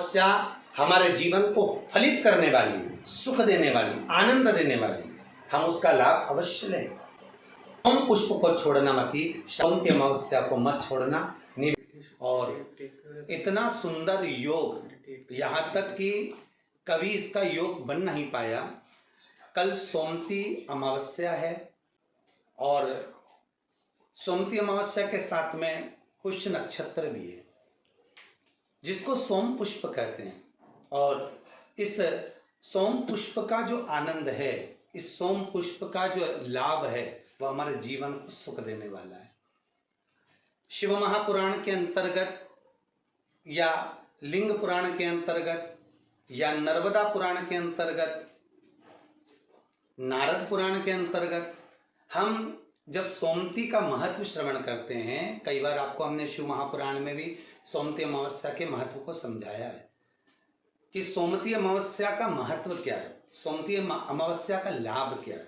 अमावस्या हमारे जीवन को फलित करने वाली, सुख देने वाली, आनंद देने वाली, हम उसका लाभ अवश्य लें। सोम पुष्प को छोड़ना मती, सोम की अमावस्या को मत छोड़ना। और इतना सुंदर योग, यहाँ तक कि कभी इसका योग बन नहीं पाया। कल सोमती अमावस्या है और सोमती अमावस्या के साथ में पुष्य नक्षत्र भी है, जिसको सोम पुष्प कहते हैं। और इस सोम पुष्प का जो आनंद है, इस सोम पुष्प का जो लाभ है, वह हमारे जीवन को सुख देने वाला है। शिव महापुराण के अंतर्गत या लिंग पुराण के अंतर्गत या नर्मदा पुराण के अंतर्गत, नारद पुराण के अंतर्गत हम जब सोमती का महत्व श्रवण करते हैं, कई बार आपको हमने शिव महापुराण में भी सोमती अमावस्या के महत्व को समझाया है कि सोमती अमावस्या का महत्व क्या है, सोमती अमावस्या का लाभ क्या है,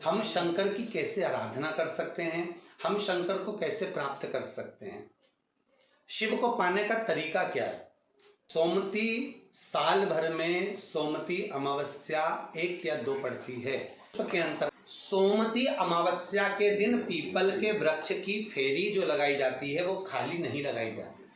हम शंकर की कैसे आराधना कर सकते हैं, हम शंकर को कैसे प्राप्त कर सकते हैं, शिव को पाने का तरीका क्या है। सोमती साल भर में सोमती अमावस्या 1 या 2 पड़ती है। के अंतर सोमती अमावस्या के दिन पीपल के वृक्ष की फेरी जो लगाई जाती है, वो खाली नहीं लगाई जाती।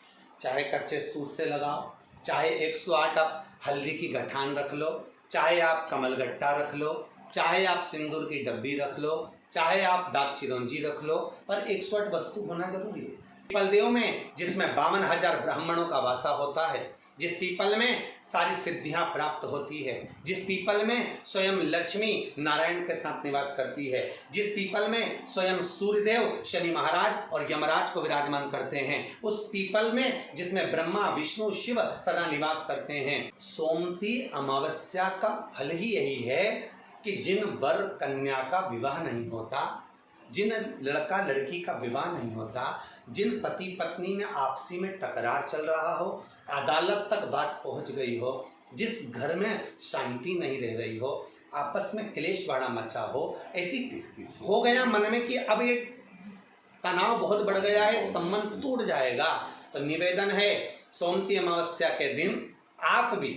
चाहे कच्चे सूत से लगाओ, चाहे 108 आप हल्दी की गठान रख लो, चाहे आप कमलगट्टा रख लो, चाहे आप सिंदूर की डब्बी रख लो, चाहे आप दाग चिरौंजी रख लो, पर 108 वस्तु होना जरूरी है। पीपल देव में जिसमें 52,000 ब्राह्मणों का वासा होता है, जिस पीपल में सारी सिद्धियां प्राप्त होती है, जिस पीपल में स्वयं लक्ष्मी नारायण के साथ निवास करती है, जिस पीपल में स्वयं सूर्यदेव शनि महाराज और यमराज को विराजमान करते हैं, उस पीपल में जिसमें ब्रह्मा विष्णु शिव सदा निवास करते हैं। सोमती अमावस्या का फल ही यही है कि जिन वर कन्या का विवाह नहीं होता, जिन लड़का लड़की का विवाह नहीं होता, जिन पति पत्नी में आपसी में टकरार चल रहा हो, अदालत तक बात पहुंच गई हो, जिस घर में शांति नहीं रह रही हो, आपस में क्लेश बाड़ा मचा हो, ऐसी हो गया मन में कि अब ये तनाव बहुत बढ़ गया है, संबंध टूट जाएगा, तो निवेदन है सोमती अमावस्या के दिन आप भी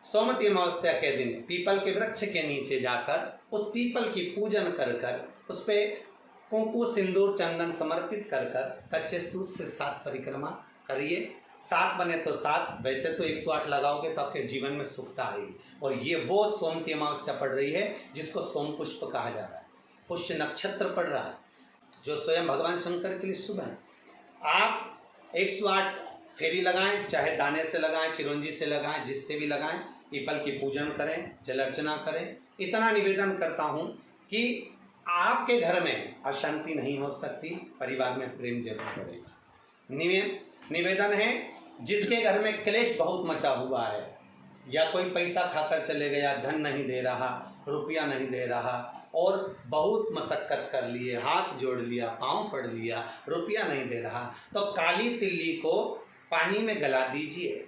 सोमती अमावस्या के दिन पीपल के वृक्ष के नीचे जाकर उस पीपल की पूजन कर कर उस पे कुंकु सिंदूर चंदन समर्पित कर कर कच्चे सूत से 7 परिक्रमा करिए। 7 बने तो 7, वैसे तो 108 लगाओगे तो आपके जीवन में सुखता आएगी। और ये वो सोमती अमावस्या पड़ रही है जिसको सोम पुष्प कहा जा रहा है, पुष्य नक्षत्र पड़ रहा है, जो स्वयं भगवान शंकर के लिए शुभ है। आप 108 फेरी लगाएं, चाहे दाने से लगाएं, चिरौंजी से लगाएं, जिससे भी लगाएं, पीपल की पूजन करें, जल अर्चना करें। इतना निवेदन करता हूं कि आपके घर में अशांति नहीं हो सकती, परिवार में प्रेम जरूर बढ़ेगा। निवेदन है जिसके घर में क्लेश बहुत मचा हुआ है, या कोई पैसा खाकर चले गया, धन नहीं दे रहा, रुपया नहीं दे रहा, और बहुत मशक्कत कर लिए, हाथ जोड़ लिया, पांव पड़ लिया, रुपया नहीं दे रहा, तो काली तिल्ली को पानी में गला दीजिए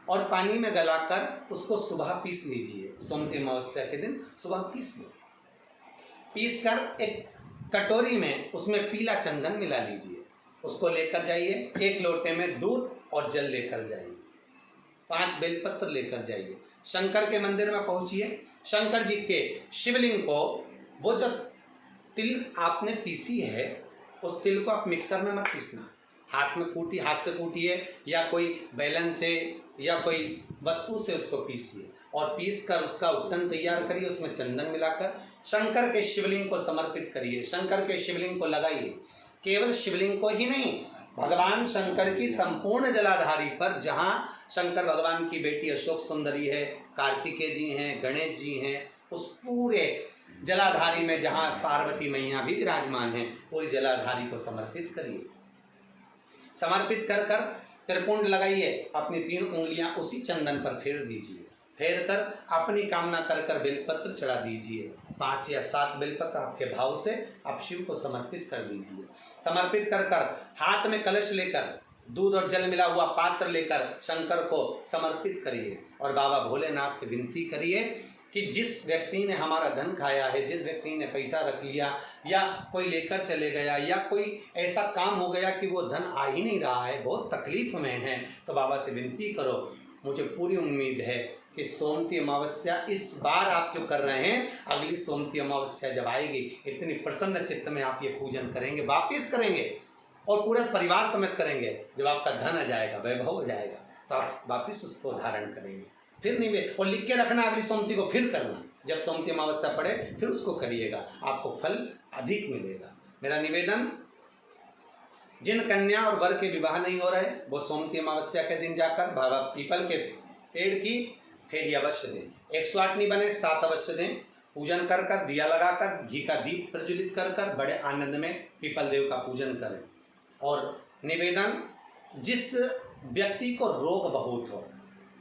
और पानी में गलाकर उसको सुबह पीस लीजिए। सोमती अमावस्या के दिन सुबह पीस लो, पीस कर एक कटोरी में उसमें पीला चंदन मिला लीजिए, उसको लेकर जाइए। 1 लोटे में दूध और जल लेकर जाइए, 5 बेलपत्र लेकर जाइए, शंकर के मंदिर में पहुंचिए। शंकर जी के शिवलिंग को, वो जो तिल आपने पीसी है, उस तिल को आप मिक्सर में मत पीसना, हाथ में कूटी, हाथ से कूटिए या कोई बेलन से या कोई वस्तु से उसको पीसिए और पीस कर उसका उपटन तैयार करिए, उसमें चंदन मिलाकर शंकर के शिवलिंग को समर्पित करिए, शंकर के शिवलिंग को लगाइए। केवल शिवलिंग को ही नहीं, भगवान शंकर की संपूर्ण जलाधारी पर, जहां शंकर भगवान की बेटी अशोक सुंदरी है, कार्तिकेय जी हैं, गणेश जी हैं, उस पूरे जलाधारी में जहां पार्वती मैया भी विराजमान है, पूरी जलाधारी को समर्पित करिए। समर्पित कर कर त्रिपुंड लगाइए, अपनी 3 उंगलियां उसी चंदन पर फेर दीजिए, फेर कर अपनी कामना कर कर बेलपत्र चढ़ा दीजिए। 5 या 7 बेलपत्र आपके भाव से आप शिव को समर्पित कर दीजिए। समर्पित कर कर हाथ में कलश लेकर, दूध और जल मिला हुआ पात्र लेकर शंकर को समर्पित करिए और बाबा भोलेनाथ से विनती करिए कि जिस व्यक्ति ने हमारा धन खाया है, जिस व्यक्ति ने पैसा रख लिया या कोई लेकर चले गया या कोई ऐसा काम हो गया कि वो धन आ ही नहीं रहा है, बहुत तकलीफ में है, तो बाबा से विनती करो मुझे पूरी उम्मीद है कि सोमती अमावस्या इस बार आप जो कर रहे हैं, अगली सोमती अमावस्या जब आएगी, इतनी प्रसन्न चित्त में आप ये पूजन करेंगे, वापिस करेंगे और पूरे परिवार समेत करेंगे। जब आपका धन आ जाएगा, वैभव हो जाएगा, तो आप वापिस उसको धारण करेंगे। फिर नहीं, और लिख के रखना, अगली सोमती को फिर करना, जब सोमती अमावस्या पड़े फिर उसको करिएगा, आपको फल अधिक मिलेगा। मेरा निवेदन, जिन कन्या और वर के विवाह नहीं हो रहे, वो सोमती अमावस्या के दिन जाकर बाबा पीपल के पेड़ की फेरी अवश्य दें। 108 नहीं बने 7 अवश्य दें। पूजन कर कर, दिया लगाकर, घी का दीप प्रज्वलित कर कर बड़े आनंद में पीपल देव का पूजन करें। और निवेदन, जिस व्यक्ति को रोग बहुत हो,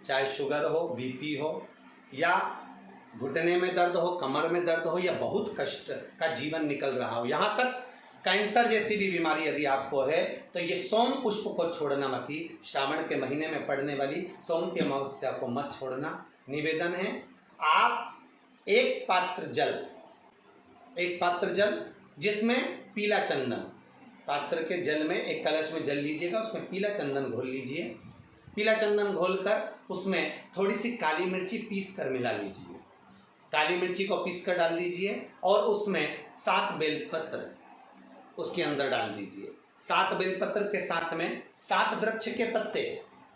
चाहे शुगर हो, बीपी हो, या घुटने में दर्द हो, कमर में दर्द हो, या बहुत कष्ट का जीवन निकल रहा हो, यहाँ तक कैंसर जैसी भी बीमारी यदि आपको है, तो ये सोम पुष्प को छोड़ना मत ही। श्रावण के महीने में पड़ने वाली सोमती अमावस्या को मत छोड़ना। निवेदन है, आप एक पात्र जल जिसमें पीला चंदन, पात्र के जल में एक कलश में जल लीजिएगा, उसमें पीला चंदन घोल लीजिए। पीला चंदन घोलकर उसमें थोड़ी सी काली मिर्ची पीस कर मिला लीजिए। काली मिर्ची को पीस कर डाल दीजिए और उसमें 7 बेलपत्र उसके अंदर डाल दीजिए। 7 बेलपत्र के साथ में 7 वृक्ष के पत्ते,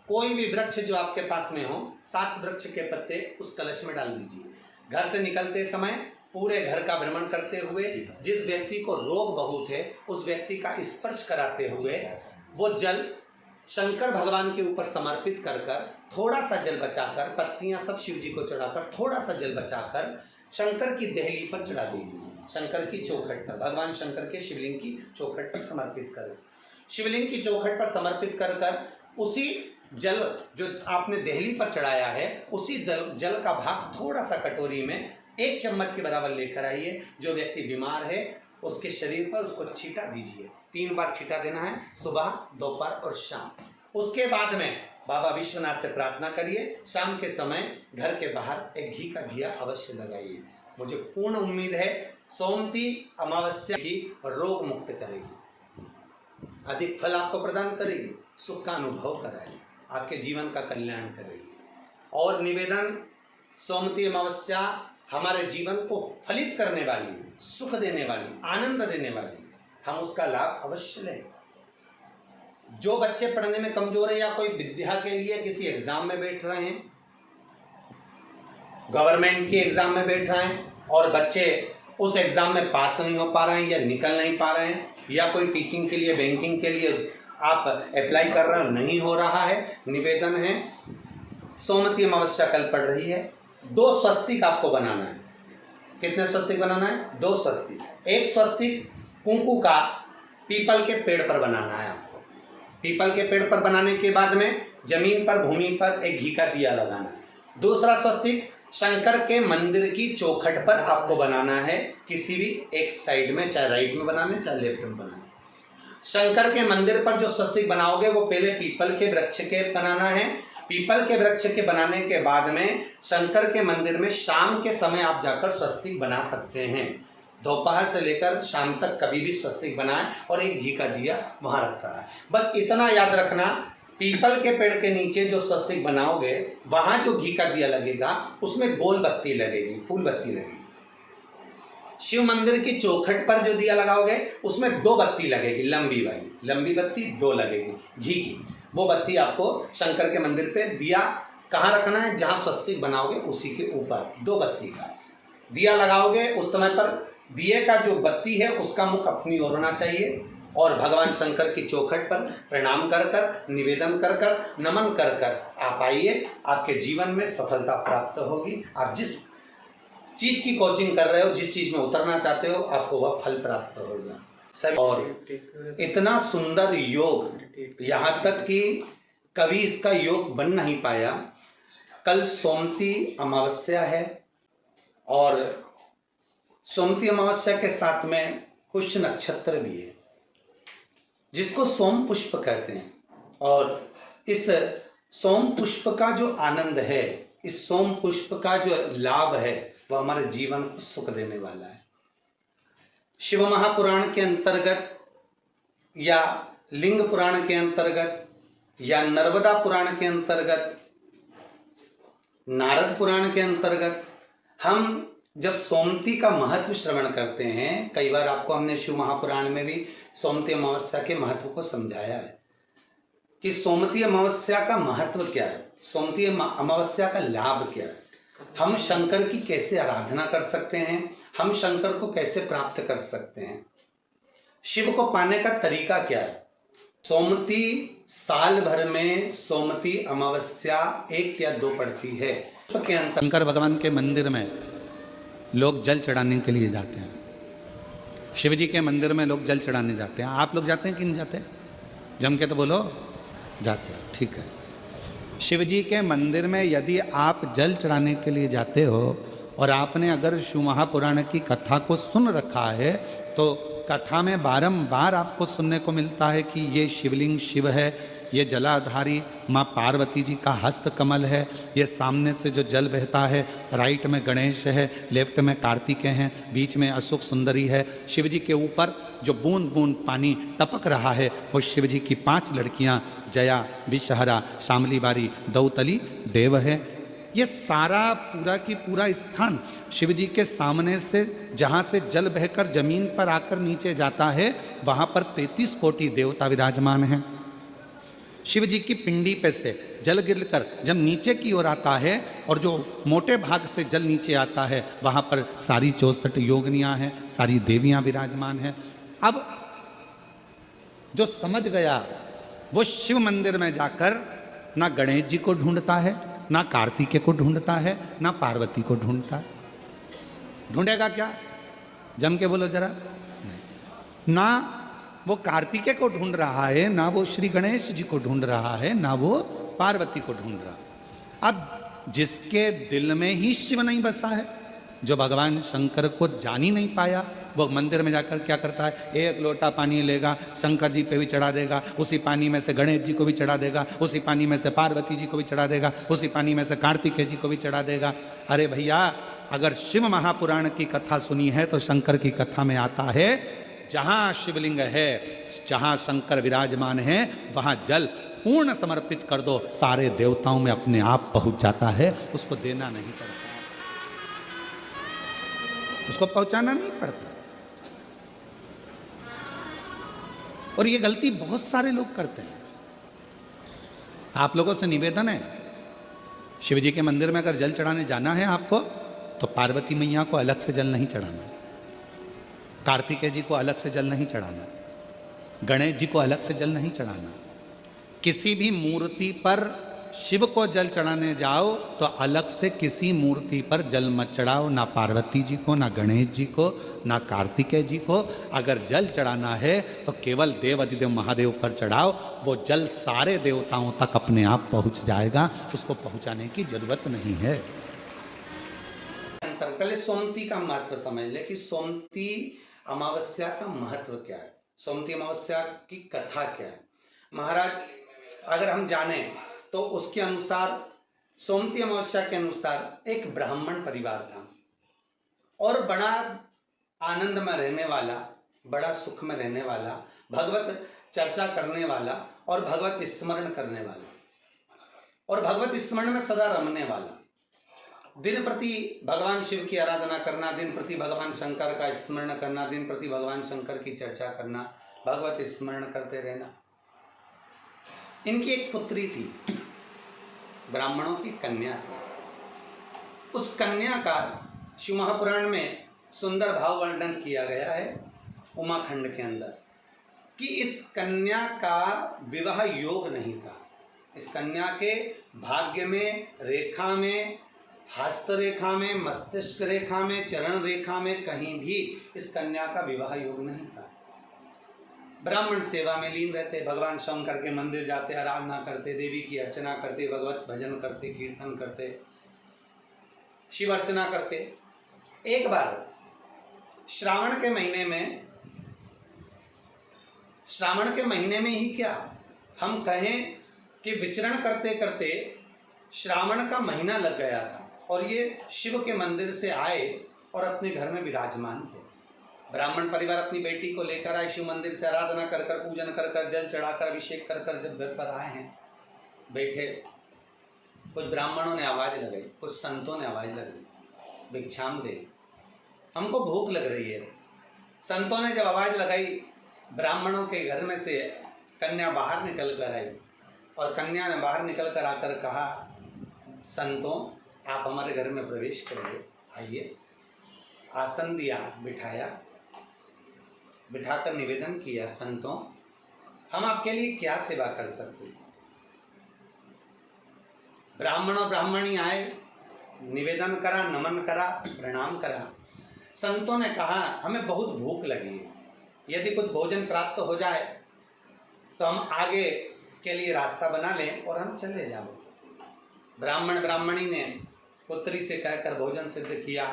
कोई भी वृक्ष जो आपके पास में हो, 7 वृक्ष के पत्ते उस कलश में डाल दीजिए। घर से निकलते समय पूरे घर का भ्रमण करते हुए, जिस व्यक्ति को रोग बहुत है उस व्यक्ति का स्पर्श कराते हुए वो जल शंकर भगवान के ऊपर समर्पित कर कर, थोड़ा सा जल बचाकर, पत्तियां सब शिव जी को चढ़ाकर, थोड़ा सा जल बचाकर शंकर की देहली पर चढ़ा दीजिए। शंकर की चौखट पर, भगवान शंकर के शिवलिंग की चौखट पर समर्पित करें। शिवलिंग की चौखट पर समर्पित कर कर उसी जल जो आपने देहली पर चढ़ाया है, उसी जल का भाग थोड़ा सा कटोरी में 1 चम्मच के बराबर लेकर आइए। जो व्यक्ति बीमार है उसके शरीर पर उसको छींटा दीजिए। 3 बार छींटा देना है, सुबह, दोपहर और शाम। उसके बाद में बाबा विश्वनाथ से प्रार्थना करिए। शाम के समय घर के बाहर एक घी का दिया अवश्य लगाइए। मुझे पूर्ण उम्मीद है सोमती अमावस्या की रोग मुक्त करेगी, अधिक फल आपको प्रदान करेगी, सुख का अनुभव कराएगी, आपके जीवन का कल्याण करेगी। और निवेदन, सोमती अमावस्या हमारे जीवन को फलित करने वाली, सुख देने वाली, आनंद देने वाली, हम उसका लाभ अवश्य लें। जो बच्चे पढ़ने में कमजोर है या कोई विद्या के लिए किसी एग्जाम में बैठ रहे हैं, गवर्नमेंट के एग्जाम में बैठ रहे हैं और बच्चे उस एग्जाम में पास नहीं हो पा रहे हैं या निकल नहीं पा रहे हैं, या कोई टीचिंग के लिए, बैंकिंग के लिए आप अप्लाई कर रहे हो, नहीं हो रहा है, निवेदन है, सोमती अमावस्या कल पड़ रही है, 2 स्वस्तिक आपको बनाना है। कितने स्वस्तिक बनाना है? 2 स्वस्तिक। एक स्वस्तिक कुंकू का पीपल के पेड़ पर बनाना है आपको। पीपल के पेड़ पर बनाने के बाद में जमीन पर, भूमि पर एक घी का दिया लगाना है। दूसरा स्वस्तिक शंकर के मंदिर की चौखट पर आपको बनाना है, किसी भी एक साइड में, चाहे राइट में बना लें चाहे लेफ्ट में बना लें। शंकर के मंदिर पर जो स्वस्तिक बनाओगे वो पहले पीपल के वृक्ष के बनाना है। पीपल के वृक्ष के बनाने के बाद में शंकर के मंदिर में शाम के समय आप जाकर स्वस्तिक बना सकते हैं। दोपहर से लेकर शाम तक कभी भी स्वस्तिक बनाएं और एक घी का दिया वहां रखता है। बस इतना याद रखना, पीपल के पेड़ के नीचे जो स्वस्तिक बनाओगे वहां जो घी का दिया लगेगा उसमें गोल बत्ती लगेगी, फूल बत्ती लगेगी। शिव मंदिर की चौखट पर जो दिया लगाओगे उसमें 2 बत्ती लगेगी, लंबी वाली, लंबी बत्ती 2 लगेगी घी की। वो बत्ती आपको शंकर के मंदिर पे दिया कहाँ रखना है? जहां स्वस्तिक बनाओगे उसी के ऊपर 2 बत्ती का दिया लगाओगे। उस समय पर दिए का जो बत्ती है उसका मुख अपनी ओर होना चाहिए और भगवान शंकर की चौखट पर प्रणाम कर कर, निवेदन कर कर, नमन कर कर आप आइए। आपके जीवन में सफलता प्राप्त होगी। आप जिस चीज की कोचिंग कर रहे हो, जिस चीज में उतरना चाहते हो, आपको वह फल प्राप्त होगा सभी। और इतना सुंदर योग, यहाँ तक कि कभी इसका योग बन नहीं पाया। कल सोमती अमावस्या है और सोमती अमावस्या के साथ में पुष्य नक्षत्र भी है जिसको सोम पुष्प कहते हैं। और इस सोम पुष्प का जो आनंद है, इस सोम पुष्प का जो लाभ है, वह हमारे जीवन को सुख देने वाला है। शिव महापुराण के अंतर्गत या लिंग पुराण के अंतर्गत या नर्मदा पुराण के अंतर्गत नारद पुराण के अंतर्गत हम जब सोमती का महत्व श्रवण करते हैं, कई बार आपको हमने शिव महापुराण में भी सोमती अमावस्या के महत्व को समझाया है कि सोमती अमावस्या का महत्व क्या है, सोमती अमावस्या का लाभ क्या है, हम शंकर की कैसे आराधना कर सकते हैं, हम शंकर को कैसे प्राप्त कर सकते हैं, शिव को पाने का तरीका क्या है। सोमती साल भर में सोमती अमावस्या 1 या 2 पड़ती है। शंकर भगवान के मंदिर में लोग जल चढ़ाने के लिए जाते हैं, शिव जी के मंदिर में लोग जल चढ़ाने जाते हैं। आप लोग जाते हैं कि नहीं जाते? जम के तो बोलो, जाते हैं, ठीक है। शिव जी के मंदिर में यदि आप जल चढ़ाने के लिए जाते हो और आपने अगर शिव महापुराण की कथा को सुन रखा है तो कथा में बारंबार आपको सुनने को मिलता है कि ये शिवलिंग शिव है, ये जलाधारी माँ पार्वती जी का हस्त कमल है, ये सामने से जो जल बहता है, राइट में गणेश है, लेफ्ट में कार्तिकेय हैं, बीच में अशोक सुंदरी है। शिव जी के ऊपर जो बूंद बूंद पानी टपक रहा है वो शिव जी की 5 लड़कियां जया, विषहरा, शामली बारी, दौतली, देव है। ये सारा पूरा की पूरा स्थान शिव जी के सामने से जहाँ से जल बहकर जमीन पर आकर नीचे जाता है वहाँ पर 33 कोटि देवता विराजमान हैं। शिव जी की पिंडी पे से जल गिरकर जब नीचे की ओर आता है और जो मोटे भाग से जल नीचे आता है वहाँ पर सारी 64 योगिनियाँ हैं, सारी देवियाँ विराजमान हैं। अब जो समझ गया वो शिव मंदिर में जाकर ना गणेश जी को ढूंढता है, ना कार्तिकेय को ढूंढता है, ना पार्वती को ढूंढता है। ढूंढेगा क्या? जम के बोलो जरा। नहीं, ना वो कार्तिकेय को ढूंढ रहा है, ना वो श्री गणेश जी को ढूंढ रहा है, ना वो पार्वती को ढूंढ रहा है। अब जिसके दिल में ही शिव नहीं बसा है, जो भगवान शंकर को जान ही नहीं पाया, वो मंदिर में जाकर क्या करता है? 1 लोटा पानी लेगा, शंकर जी पे भी चढ़ा देगा, उसी पानी में से गणेश जी को भी चढ़ा देगा, उसी पानी में से पार्वती जी को भी चढ़ा देगा, उसी पानी में से कार्तिकेय जी को भी चढ़ा देगा। अरे भैया, अगर शिव महापुराण की कथा सुनी है तो शंकर की कथा में आता है जहां शिवलिंग है, जहां शंकर विराजमान है, वहां जल पूर्ण समर्पित कर दो, सारे देवताओं में अपने आप पहुंच जाता है। उसको देना नहीं पड़ता, उसको पहुंचाना नहीं पड़ता। और ये गलती बहुत सारे लोग करते हैं। आप लोगों से निवेदन है, शिव जी के मंदिर में अगर जल चढ़ाने जाना है आपको तो पार्वती मैया को अलग से जल नहीं चढ़ाना, कार्तिकेय जी को अलग से जल नहीं चढ़ाना, गणेश जी को अलग से जल नहीं चढ़ाना। किसी भी मूर्ति पर शिव को जल चढ़ाने जाओ तो अलग से किसी मूर्ति पर जल मत चढ़ाओ, ना पार्वती जी को, ना गणेश जी को, ना कार्तिकेय जी को। अगर जल चढ़ाना है तो केवल देव अधिदेव महादेव पर चढ़ाओ, वो जल सारे देवताओं तक अपने आप पहुंच जाएगा, उसको पहुंचाने की जरूरत नहीं है। पहले सोमती का महत्व समझ ले कि सोमती अमावस्या का महत्व क्या है, सोमती अमावस्या की कथा क्या है। महाराज, अगर हम जाने तो उसके अनुसार, सोमती अमावस्या के अनुसार एक ब्राह्मण परिवार था और बड़ा आनंद में रहने वाला, बड़ा सुख में रहने वाला, भगवत चर्चा करने वाला और भगवत स्मरण करने वाला और भगवत स्मरण में सदा रमने वाला, दिन प्रति भगवान शिव की आराधना करना, दिन प्रति भगवान शंकर का स्मरण करना, दिन प्रति भगवान शंकर की चर्चा करना, भगवत स्मरण करते रहना। इनकी एक पुत्री थी, ब्राह्मणों की कन्या थी। उस कन्या का शिव महापुराण में सुंदर भाव वर्णन किया गया है उमाखंड के अंदर कि इस कन्या का विवाह योग नहीं था। इस कन्या के भाग्य में, रेखा में, हस्त रेखा में, मस्तिष्क रेखा में, चरण रेखा में कहीं भी इस कन्या का विवाह योग नहीं था। ब्राह्मण सेवा में लीन रहते, भगवान शंकर के मंदिर जाते, आराधना करते, देवी की अर्चना करते, भगवत भजन करते, कीर्तन करते, शिव अर्चना करते। एक बार श्रावण के महीने में ही क्या हम कहें कि विचरण करते करते श्रावण का महीना लग गया था और ये शिव के मंदिर से आए और अपने घर में विराजमान थे। ब्राह्मण परिवार अपनी बेटी को लेकर आए, शिव मंदिर से आराधना कर कर, पूजन कर कर, जल चढ़ाकर, अभिषेक कर कर जब घर पर आए हैं, बैठे कुछ ब्राह्मणों ने आवाज लगाई, कुछ संतों ने आवाज लगाई, भिक्षाम दे, हमको भूख लग रही है। संतों ने जब आवाज लगाई, ब्राह्मणों के घर में से कन्या बाहर निकल कर आई और कन्या ने बाहर निकल कर आकर कहा, संतों आप हमारे घर में प्रवेश करेंगे, आइए। आसन दिया, बिठाया, बिठाकर निवेदन किया, संतों हम आपके लिए क्या सेवा कर सकते हैं। ब्राह्मण और ब्राह्मणी आए, निवेदन करा, नमन करा, प्रणाम करा। संतों ने कहा हमें बहुत भूख लगी है, यदि कुछ भोजन प्राप्त हो जाए तो हम आगे के लिए रास्ता बना लें और हम चले जाएं। ब्राह्मण ब्राह्मणी ने पुत्री से कहकर भोजन सिद्ध किया,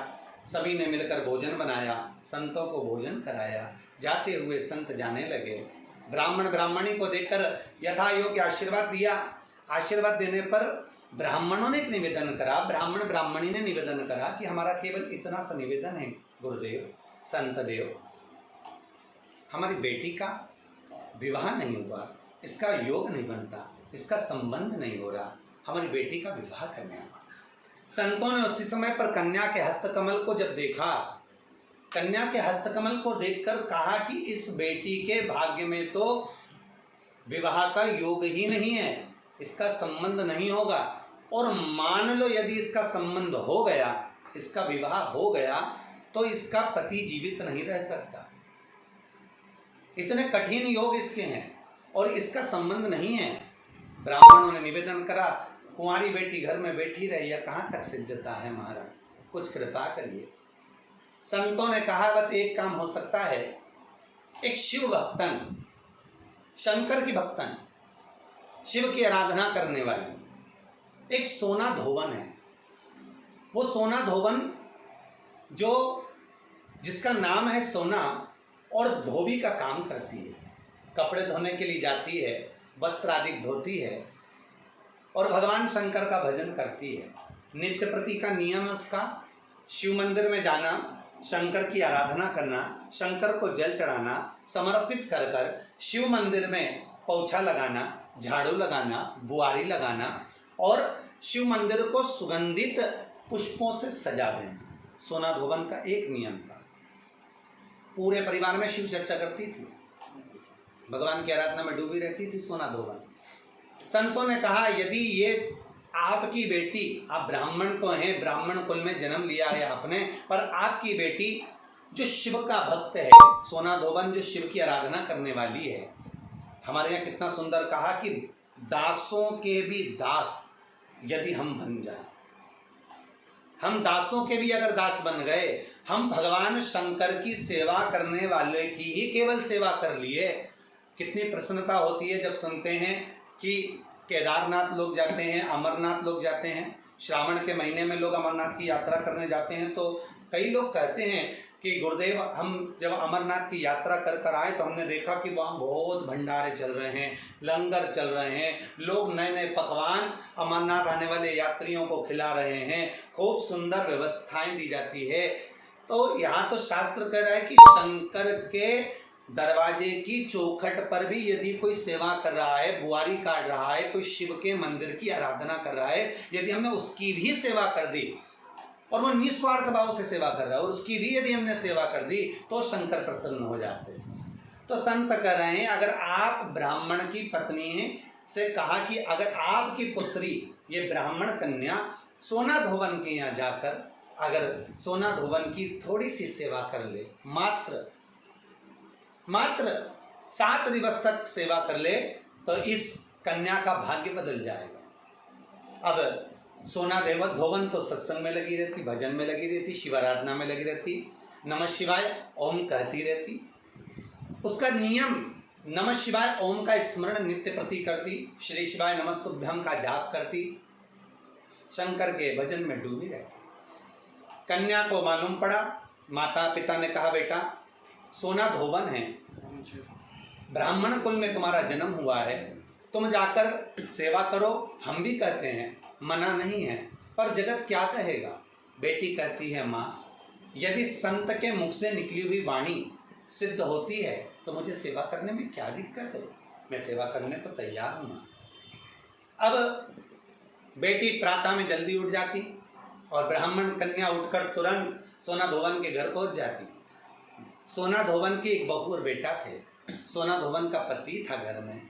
सभी ने मिलकर भोजन बनाया, संतों को भोजन कराया। जाते हुए संत जाने लगे। ब्राह्मण ब्राह्मणी को देखकर यथा योग्य आशीर्वाद दिया। आशीर्वाद देने पर ब्राह्मणों ने एक निवेदन करा, ब्राह्मण ब्राह्मणी ने निवेदन करा कि हमारा केवल इतना सा निवेदन है गुरुदेव, संत देव, हमारी बेटी का विवाह नहीं हुआ, इसका योग नहीं बनता, इसका संबंध नहीं हो रहा, हमारी बेटी का विवाह करने हुआ। संतों ने उसी समय पर कन्या के हस्तकमल को जब देखा, कन्या के हस्तकमल को देखकर कहा कि इस बेटी के भाग्य में तो विवाह का योग ही नहीं है, इसका संबंध नहीं होगा, और मान लो यदि इसका संबंध हो गया, इसका विवाह हो गया, तो इसका पति जीवित नहीं रह सकता। इतने कठिन योग इसके हैं और इसका संबंध नहीं है। ब्राह्मणों ने निवेदन करा, कुंवारी बेटी घर में बैठी रही, यह कहां तक सिद्धता है महाराज, कुछ कृपा करिए। संतों ने कहा बस एक काम हो सकता है, एक शिव भक्तन, शंकर की भक्तन, शिव की आराधना करने वाली एक सोना धोवन है। वो सोना धोवन जो जिसका नाम है सोना और धोबी का काम करती है, कपड़े धोने के लिए जाती है, वस्त्र आदि धोती है और भगवान शंकर का भजन करती है। नित्य प्रति का नियम है उसका, शिव मंदिर में जाना, शंकर की आराधना करना, शंकर को जल चढ़ाना, समर्पित कर कर शिव मंदिर में पोछा लगाना, झाड़ू लगाना, बुआरी लगाना और शिव मंदिर को सुगंधित पुष्पों से सजा देना, सोना धोवन का एक नियम था। पूरे परिवार में शिव चर्चा करती थी, भगवान की आराधना में डूबी रहती थी सोना धोवन। संतों ने कहा यदि ये आपकी बेटी, आप ब्राह्मण तो हैं, ब्राह्मण कुल में जन्म लिया है आपने, पर आपकी बेटी जो शिव का भक्त है, सोना धोवन जो शिव की आराधना करने वाली है, हमारे यहाँ कितना सुंदर कहा कि दासों के भी दास यदि हम बन जाए, हम दासों के भी अगर दास बन गए, हम भगवान शंकर की सेवा करने वाले की ही केवल सेवा कर लिए, कितनी प्रसन्नता होती है जब सुनते हैं कि केदारनाथ लोग जाते हैं, अमरनाथ लोग जाते हैं, श्रावण के महीने में लोग अमरनाथ की यात्रा करने जाते हैं, तो कई लोग कहते हैं कि गुरुदेव हम जब अमरनाथ की यात्रा कर कर आए तो हमने देखा कि वहाँ बहुत भंडारे चल रहे हैं, लंगर चल रहे हैं, लोग नए नए पकवान अमरनाथ आने वाले यात्रियों को खिला रहे हैं, खूब सुंदर व्यवस्थाएं दी जाती है। तो यहाँ तो शास्त्र कह रहा है कि शंकर के दरवाजे की चौखट पर भी यदि कोई सेवा कर रहा है, बुआरी काट रहा है, कोई शिव के मंदिर की आराधना कर रहा है, यदि हमने उसकी भी सेवा कर दी और वो निस्वार्थ भाव से सेवा कर रहा है और उसकी भी यदि हमने सेवा कर दी तो शंकर प्रसन्न हो जाते हैं। तो संत कह रहे हैं अगर आप ब्राह्मण की पत्नी से कहा कि अगर आपकी पुत्री ये ब्राह्मण कन्या सोना धोवन के यहाँ जाकर अगर सोना धोवन की थोड़ी सी सेवा कर ले, मात्र 7 दिवस तक सेवा कर ले, तो इस कन्या का भाग्य बदल जाएगा। अब सोना धोवन तो सत्संग में लगी रहती, भजन में लगी रहती, शिवाराधना में लगी रहती, नमः शिवाय ओम कहती रहती, उसका नियम नमः शिवाय ओम का स्मरण नित्य प्रति करती, श्री शिवाय नमस्तुभ्यम का जाप करती, शंकर के भजन में डूबी रहती। कन्या को मालूम पड़ा, माता पिता ने कहा बेटा सोना धोवन है, ब्राह्मण कुल में तुम्हारा जन्म हुआ है, तुम जाकर सेवा करो, हम भी कहते हैं, मना नहीं है, पर जगत क्या कहेगा। बेटी कहती है माँ यदि संत के मुख से निकली हुई वाणी सिद्ध होती है तो मुझे सेवा करने में क्या दिक्कत है, मैं सेवा करने को तैयार हूं। अब बेटी प्रातः में जल्दी उठ जाती और ब्राह्मण कन्या उठकर तुरंत सोना धोवन के घर पहुंच जाती। सोना धोवन की एक बहू और बेटा थे। सोना धोवन का पति था घर में।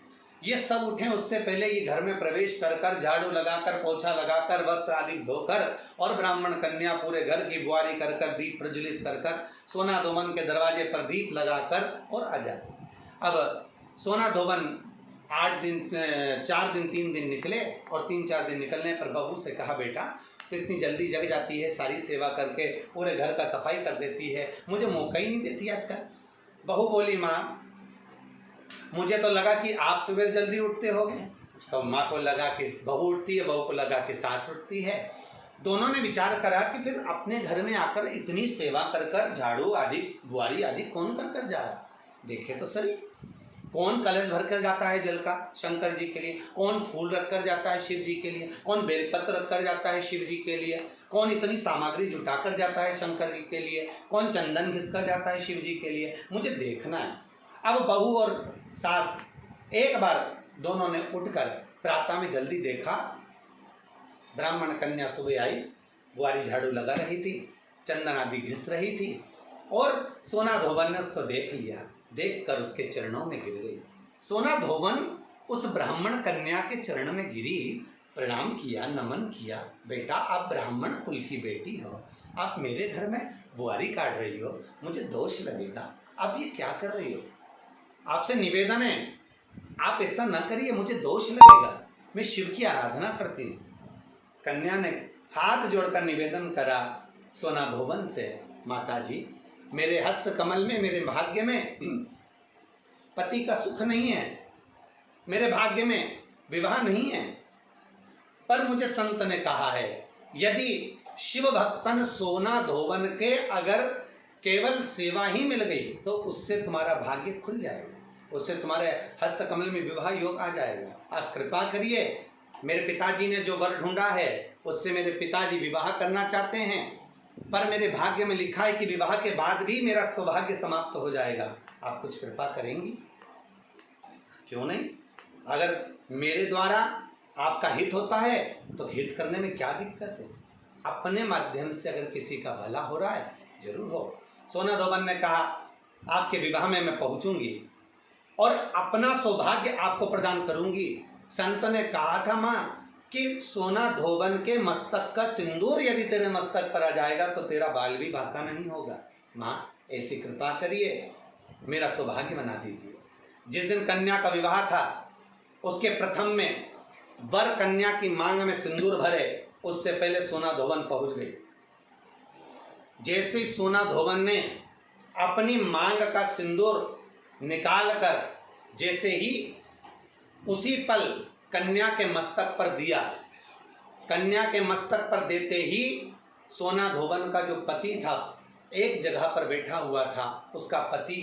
ये सब उठे उससे पहले ये घर में प्रवेश कर कर झाड़ू लगाकर, पोछा लगाकर, वस्त्र आदि धोकर और ब्राह्मण कन्या पूरे घर की बुआरी कर कर, दीप प्रज्वलित कर कर, सोना धोवन के दरवाजे पर दीप लगाकर और आ जाती। अब सोना धोवन 4 दिन 3 दिन निकले और 3-4 दिन निकलने पर बहू से कहा, बेटा तो इतनी जल्दी जग जाती है, सारी सेवा करके पूरे घर का सफाई कर देती है, मुझे मौका ही नहीं देती आजकल। बहू बोली, माँ मुझे तो लगा कि आप सुबह जल्दी उठते होगे। तो माँ को लगा कि बहू उठती है, बहू को लगा कि सास उठती है। दोनों ने विचार करा कि फिर अपने घर में आकर इतनी सेवा कर कर, झाड़ू आदि बुआरी आदि कौन कर कर जा रहा, देखे तो सही। कौन कलश भर कर जाता है जल का शंकर जी के लिए, कौन फूल रख कर जाता है शिव जी के लिए, कौन बेलपत्र रख कर जाता है शिव जी के लिए, कौन इतनी सामग्री जुटा कर जाता है शंकर जी के लिए, कौन चंदन घिस कर जाता है शिव जी के लिए, मुझे देखना है। अब बहू और सास एक बार दोनों ने उठकर प्रातः में जल्दी देखा, ब्राह्मण कन्या सुबह आई, बुआरी झाड़ू लगा रही थी, चंदन आदि घिस रही थी और सोना धोवन ने उसको देख लिया। देखकर उसके चरणों में गिर गई। सोना धोवन उस ब्राह्मण कन्या के चरण में गिरी, प्रणाम किया, नमन किया। बेटा आप ब्राह्मण कुल की बेटी हो, आप मेरे घर में बुआरी काट रही हो, मुझे दोष लगेगा, आप ये क्या कर रही हो, आपसे निवेदन है आप ऐसा ना करिए, मुझे दोष लगेगा, मैं शिव की आराधना करती हूँ। कन्या ने हाथ जोड़कर निवेदन करा सोना धोवन से, माता जी मेरे हस्त कमल में, मेरे भाग्य में पति का सुख नहीं है, मेरे भाग्य में विवाह नहीं है, पर मुझे संत ने कहा है यदि शिव भक्तन सोना धोवन के अगर केवल सेवा ही मिल गई तो उससे तुम्हारा भाग्य खुल जाएगा, उससे तुम्हारे हस्त कमल में विवाह योग आ जाएगा। आप कृपा करिए, मेरे पिताजी ने जो वर ढूंढा है उससे मेरे पिताजी विवाह करना चाहते हैं, पर मेरे भाग्य में लिखा है कि विवाह के बाद भी मेरा सौभाग्य समाप्त हो जाएगा, आप कुछ कृपा करेंगी? क्यों नहीं, अगर मेरे द्वारा आपका हित होता है तो हित करने में क्या दिक्कत है, अपने माध्यम से अगर किसी का भला हो रहा है जरूर हो। सोना धोवन ने कहा आपके विवाह में मैं पहुंचूंगी और अपना सौभाग्य आपको प्रदान करूंगी। संत ने कहा था मां कि सोना धोवन के मस्तक का सिंदूर यदि तेरे मस्तक पर आ जाएगा तो तेरा बाल भी बांका नहीं होगा। मां ऐसी कृपा करिए, मेरा सौभाग्य बना दीजिए। जिस दिन कन्या का विवाह था उसके प्रथम में वर कन्या की मांग में सिंदूर भरे, उससे पहले सोना धोवन पहुंच गई। जैसे ही सोना धोवन ने अपनी मांग का सिंदूर निकालकर जैसे ही उसी पल कन्या के मस्तक पर दिया, कन्या के मस्तक पर देते ही सोना धोवन का जो पति था एक जगह पर बैठा हुआ था, उसका पति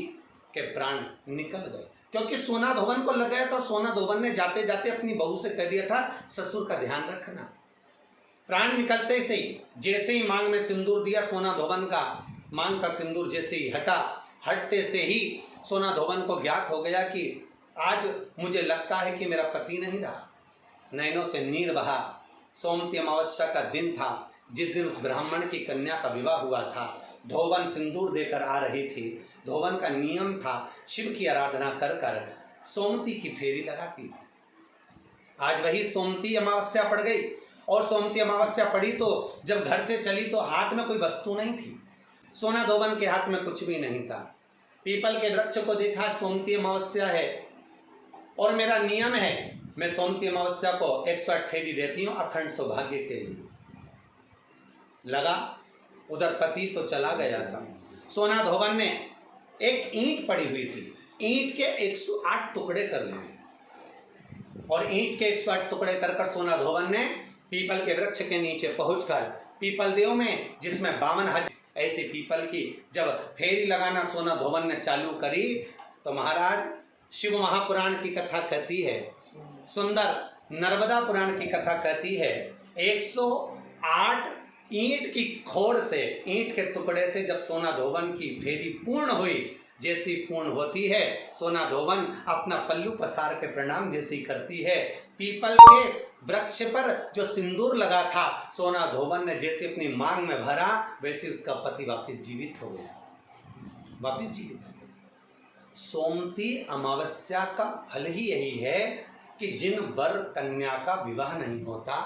के प्राण निकल गए, क्योंकि सोना धोवन को लग गया था। सोना धोवन ने जाते जाते अपनी बहू से कह दिया था ससुर का ध्यान रखना। प्राण निकलते से ही जैसे ही मांग में सिंदूर दिया, सोना धोवन का मांग का सिंदूर जैसे ही हटा, हटते से ही सोना धोवन को ज्ञात हो गया कि आज मुझे लगता है कि मेरा पति नहीं रहा। नैनों से नीर बहा। सोमती अमावस्या का दिन था, जिस दिन उस ब्राह्मण की कन्या का विवाह हुआ था। धोवन सिंदूर देकर आ रही थी। धोवन का नियम था शिव की आराधना कर कर सोमती की फेरी लगाती थी। आज वही सोमती अमावस्या पड़ गई, और सोमती अमावस्या पड़ी तो जब घर से चली तो हाथ में कोई वस्तु नहीं थी। सोना धोवन के हाथ में कुछ भी नहीं था। पीपल के वृक्ष को देखा, सोमती अमावस्या है और मेरा नियम है मैं सोमती अमावस्या को 108 फेरी देती हूं अखंड सौभाग्य के लिए। लगा उधर पति तो चला गया था। सोना धोवन ने एक ईंट पड़ी हुई थी, ईंट के 108 टुकड़े कर लिए, और ईंट के 108 टुकड़े कर कर सोना धोवन ने पीपल के वृक्ष के नीचे पहुंचकर पीपल देव में, जिसमें 52,000 ऐसी पीपल की जब फेरी लगाना सोना धोवन ने चालू करी तो महाराज शिव महापुराण की कथा कहती है, सुंदर नर्मदा पुराण की कथा कहती है, 108 ईंट की खोड़ से, ईंट के टुकड़े से जब सोना धोवन की फेरी पूर्ण हुई, जैसी पूर्ण होती है सोना धोवन अपना पल्लू पसार के प्रणाम जैसी करती है, पीपल के वृक्ष पर जो सिंदूर लगा था, सोना धोबन ने जैसे अपनी मांग में भरा, वैसे उसका पति वापस जीवित हो गया, वापस जीवित हो गया। सोमती अमावस्या का फल ही यही है कि जिन वर कन्या का विवाह नहीं होता,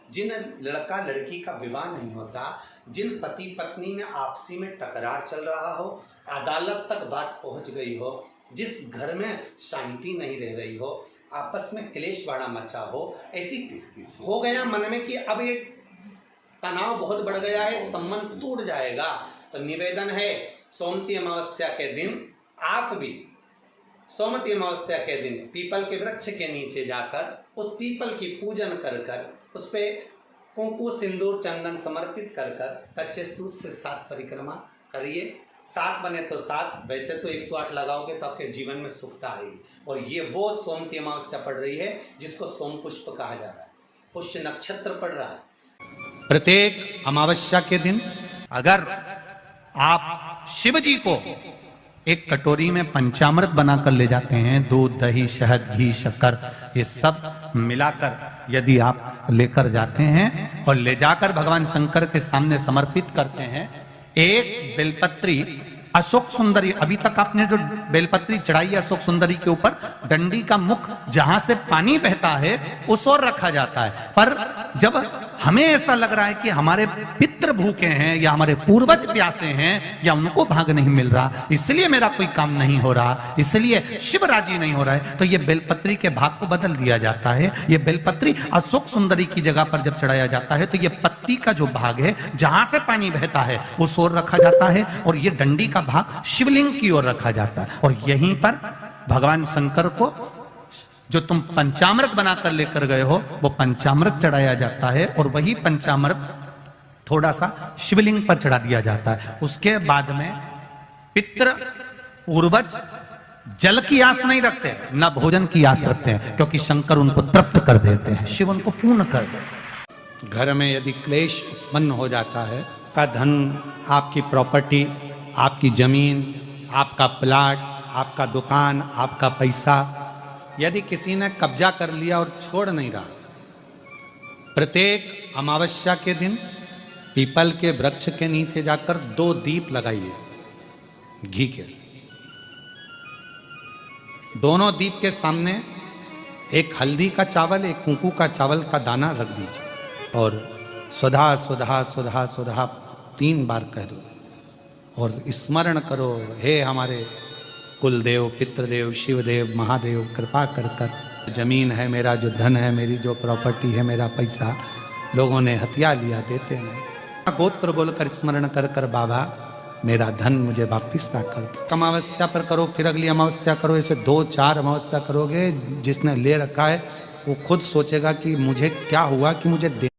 जिन लड़का लड़की का विवाह नहीं होता, जिन पति पत्नी में आपसी में टकरार चल रहा हो, अदालत तक बात पहुंच गई हो, जिस घर में शांति नहीं रह रही हो, आपस में क्लेश बड़ा मचा हो, ऐसी हो गया मन में कि अब ये तनाव बहुत बढ़ गया है, संबंध टूट जाएगा, तो निवेदन है सोमती अमावस्या के दिन आप भी सोमती अमावस्या के दिन पीपल के वृक्ष के नीचे जाकर उस पीपल की पूजन कर कर उस पे कुंकु सिंदूर चंदन समर्पित कर कर कच्चे सूत से 7 परिक्रमा करिए। 7 बने तो 7, वैसे तो 108 लगाओगे तो आपके जीवन में सुखता आएगी। और ये वो सोमती अमावस्या पड़ रही है जिसको सोम पुष्प कहा जा रहा है, पुष्य नक्षत्र पड़ रहा है। प्रत्येक अमावस्या के दिन अगर आप शिव जी को एक कटोरी में पंचामृत बनाकर ले जाते हैं, दूध दही शहद घी शक्कर ये सब मिलाकर यदि आप लेकर जाते हैं और ले जाकर भगवान शंकर के सामने समर्पित करते हैं, एक बेलपत्री अशोक सुंदरी, अभी तक आपने जो बेलपत्री चढ़ाई है अशोक सुंदरी के ऊपर, डंडी का मुख जहां से पानी बहता है उस ओर रखा जाता है। पर जब हमें ऐसा लग रहा है कि हमारे पितृ भूखे हैं या हमारे पूर्वज प्यासे हैं या उनको भाग नहीं मिल रहा, इसलिए मेरा कोई काम नहीं हो रहा, इसलिए शिव राजी नहीं हो रहा है, तो ये बेलपत्री के भाग को बदल दिया जाता है। ये बेलपत्री अशोक सुंदरी की जगह पर जब चढ़ाया जाता है तो ये पत्ती का जो भाग है जहां से पानी बहता है उस ओर रखा जाता है और ये डंडी का भाग शिवलिंग की ओर रखा जाता है। और यहीं पर भगवान शंकर को जो तुम पंचामृत बनाकर लेकर गए हो वो पंचामृत चढ़ाया जाता है और वही पंचामृत थोड़ा सा शिवलिंग पर चढ़ा दिया जाता है। उसके बाद में पितृ पूर्वज जल की आस नहीं रखते, न भोजन की आस रखते हैं, क्योंकि शंकर उनको तृप्त कर देते हैं, शिव उनको पूर्ण कर देते हैं। घर में यदि क्लेश उत्पन्न हो जाता है, का धन, आपकी प्रॉपर्टी, आपकी जमीन, आपका प्लाट, आपका दुकान, आपका पैसा यदि किसी ने कब्जा कर लिया और छोड़ नहीं रहा, प्रत्येक अमावस्या के दिन पीपल के वृक्ष के नीचे जाकर 2 दीप लगाइए घी के। दोनों दीप के सामने एक हल्दी का चावल, एक कुंकू का चावल का दाना रख दीजिए और स्वधा स्वधा स्वधा स्वधा 3 बार कह दो और स्मरण करो, हे हमारे कुलदेव, पितृदेव, शिवदेव, महादेव, कृपा कर कर जमीन है, मेरा जो धन है, मेरी जो प्रॉपर्टी है, मेरा पैसा लोगों ने हथिया लिया, देते नहीं। गोत्र बोलकर स्मरण कर कर बाबा मेरा धन मुझे वापिस ला कर दो। अमावस्या पर करो, फिर अगली अमावस्या करो, ऐसे 2-4 अमावस्या करोगे, जिसने ले रखा है वो खुद सोचेगा कि मुझे क्या हुआ कि मुझे